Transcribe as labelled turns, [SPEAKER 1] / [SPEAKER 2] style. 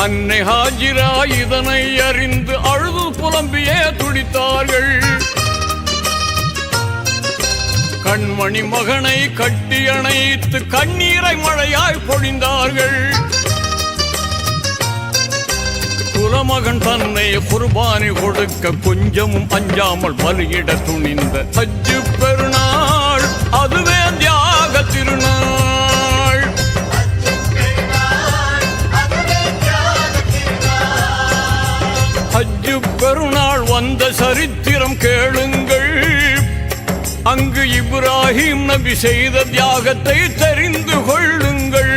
[SPEAKER 1] அன்னை ஹாஜிரா இதனை அறிந்து அழுது புலம்பியே துடித்தார்கள். கண்மணி மகனை கட்டி அணைத்து கண்ணீரை மழையாய் பொழிந்தார்கள். குலமகன் தன்னை குர்பானி கொடுக்க கொஞ்சமும் அஞ்சாமல் பலியிட துணிந்த ஹஜ்ஜு பெருநாள், அதுவே தியாக திருநாள். ஹஜ்ஜு பெருநாள் வந்த சரித்திரம் கேளுங்கள். அங்கு இப்ராஹிம் நபி செய்த தியாகத்தை தெரிந்து கொள்ளுங்கள்.